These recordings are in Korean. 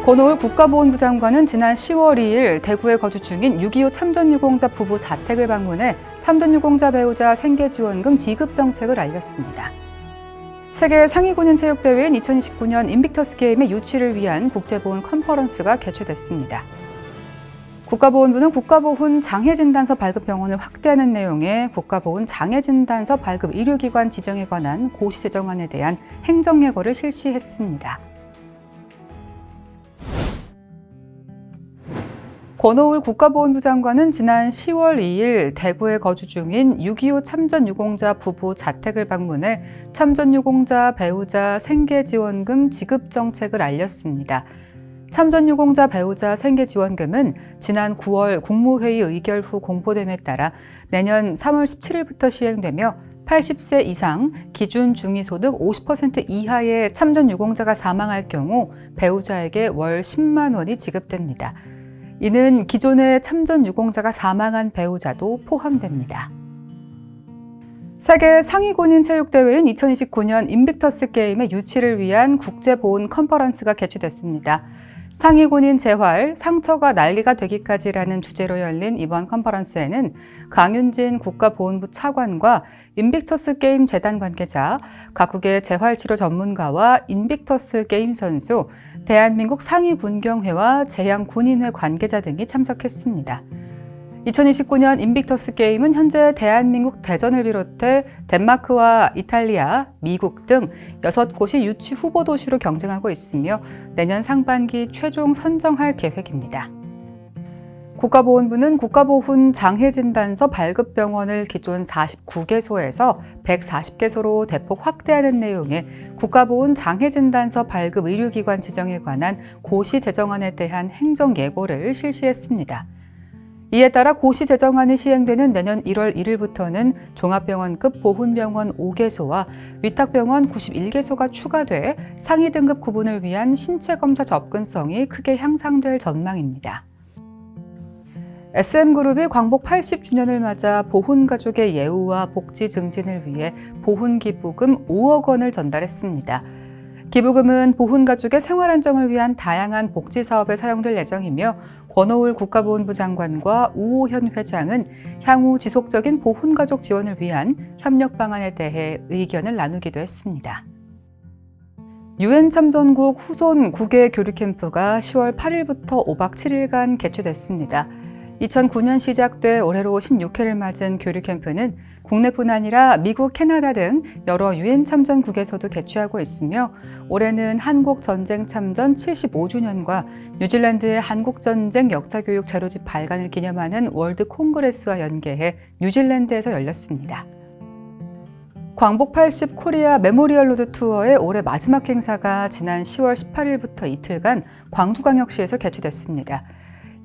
권오을 국가보훈부 장관은 지난 10월 2일 대구에 거주 중인 6.25 참전유공자 부부 자택을 방문해 참전유공자 배우자 생계지원금 지급 정책을 알렸습니다. 세계 상위군인 체육대회인 2029년 인빅터스 게임의 유치를 위한 국제보훈 컨퍼런스가 개최됐습니다. 국가보훈부는 국가보훈 장애진단서 발급 병원을 확대하는 내용의 국가보훈 장애진단서 발급 의료기관 지정에 관한 고시 제정안에 대한 행정예고를 실시했습니다. 권오을 국가보훈부 장관은 지난 10월 2일 대구에 거주 중인 6.25 참전유공자 부부 자택을 방문해 참전유공자 배우자 생계지원금 지급 정책을 알렸습니다. 참전유공자 배우자 생계지원금은 지난 9월 국무회의 의결 후 공포됨에 따라 내년 3월 17일부터 시행되며 80세 이상 기준 중위소득 50% 이하의 참전유공자가 사망할 경우 배우자에게 월 10만 원이 지급됩니다. 이는 기존의 참전유공자가 사망한 배우자도 포함됩니다. 세계 상위군인 체육대회인 2029년 인빅터스 게임의 유치를 위한 국제보훈 컨퍼런스가 개최됐습니다. 상위군인 재활, 상처가 난리가 되기까지라는 주제로 열린 이번 컨퍼런스에는 강윤진 국가보훈부 차관과 인빅터스 게임 재단 관계자, 각국의 재활치료 전문가와 인빅터스 게임 선수, 대한민국 상위군경회와 제양군인회 관계자 등이 참석했습니다. 2029년 인빅터스 게임은 현재 대한민국 대전을 비롯해 덴마크와 이탈리아, 미국 등 6곳이 유치 후보 도시로 경쟁하고 있으며 내년 상반기 최종 선정할 계획입니다. 국가보훈부는 국가보훈 장애진단서 발급병원을 기존 49개소에서 140개소로 대폭 확대하는 내용의 국가보훈 장애진단서 발급 의료기관 지정에 관한 고시 제정안에 대한 행정예고를 실시했습니다. 이에 따라 고시 제정안이 시행되는 내년 1월 1일부터는 종합병원급 보훈병원 5개소와 위탁병원 91개소가 추가돼 상위 등급 구분을 위한 신체검사 접근성이 크게 향상될 전망입니다. SM그룹이 광복 80주년을 맞아 보훈가족의 예우와 복지 증진을 위해 보훈기부금 5억 원을 전달했습니다. 기부금은 보훈가족의 생활안정을 위한 다양한 복지사업에 사용될 예정이며 권오을 국가보훈부 장관과 우호현 회장은 향후 지속적인 보훈가족 지원을 위한 협력 방안에 대해 의견을 나누기도 했습니다. 유엔 참전국 후손 국외 교류 캠프가 10월 8일부터 5박 7일간 개최됐습니다. 2009년 시작돼 올해로 16회를 맞은 교류 캠프는 국내뿐 아니라 미국, 캐나다 등 여러 유엔 참전국에서도 개최하고 있으며 올해는 한국 전쟁 참전 75주년과 뉴질랜드의 한국전쟁 역사교육 자료집 발간을 기념하는 월드 콩그레스와 연계해 뉴질랜드에서 열렸습니다. 광복 80 코리아 메모리얼 로드 투어의 올해 마지막 행사가 지난 10월 18일부터 이틀간 광주광역시에서 개최됐습니다.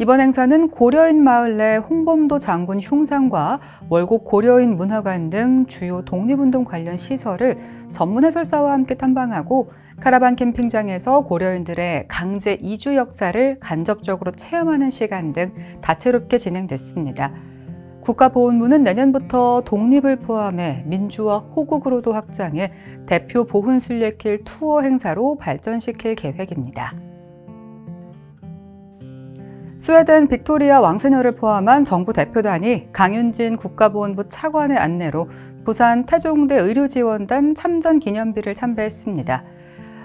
이번 행사는 고려인 마을 내 홍범도 장군 흉상과 월곡 고려인 문화관 등 주요 독립운동 관련 시설을 전문 해설사와 함께 탐방하고 카라반 캠핑장에서 고려인들의 강제 이주 역사를 간접적으로 체험하는 시간 등 다채롭게 진행됐습니다. 국가보훈부는 내년부터 독립을 포함해 민주화 호국으로도 확장해 대표 보훈 순례길 투어 행사로 발전시킬 계획입니다. 스웨덴 빅토리아 왕세녀를 포함한 정부 대표단이 강윤진 국가보훈부 차관의 안내로 부산 태종대 의료지원단 참전기념비를 참배했습니다.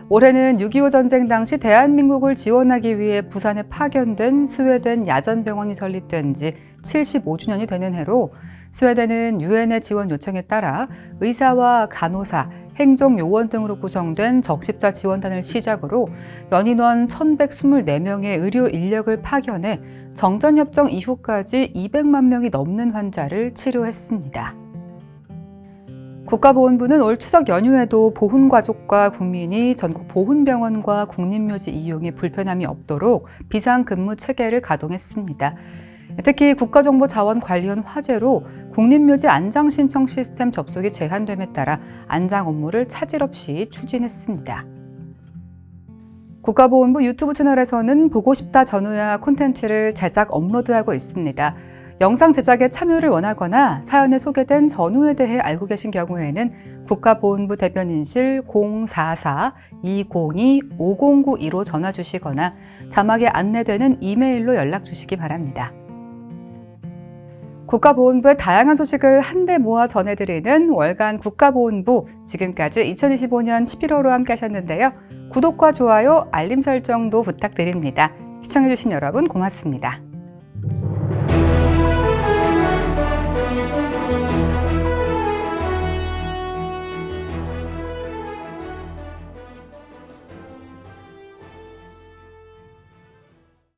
올해는 6.25 전쟁 당시 대한민국을 지원하기 위해 부산에 파견된 스웨덴 야전병원이 설립된 지 75주년이 되는 해로 스웨덴은 유엔의 지원 요청에 따라 의사와 간호사, 행정요원 등으로 구성된 적십자 지원단을 시작으로 연인원 1,124명의 의료 인력을 파견해 정전협정 이후까지 200만 명이 넘는 환자를 치료했습니다. 국가보훈부는 올 추석 연휴에도 보훈가족과 국민이 전국 보훈병원과 국립묘지 이용에 불편함이 없도록 비상근무 체계를 가동했습니다. 특히 국가정보자원관리원 화재로 국립묘지 안장신청 시스템 접속이 제한됨에 따라 안장 업무를 차질 없이 추진했습니다. 국가보훈부 유튜브 채널에서는 보고 싶다 전우야 콘텐츠를 제작 업로드하고 있습니다. 영상 제작에 참여를 원하거나 사연에 소개된 전후에 대해 알고 계신 경우에는 국가보훈부 대변인실 044-202-5092로 전화 주시거나 자막에 안내되는 이메일로 연락 주시기 바랍니다. 국가보훈부의 다양한 소식을 한데 모아 전해드리는 월간 국가보훈부, 지금까지 2025년 11월호 함께 하셨는데요. 구독과 좋아요, 알림 설정도 부탁드립니다. 시청해주신 여러분 고맙습니다.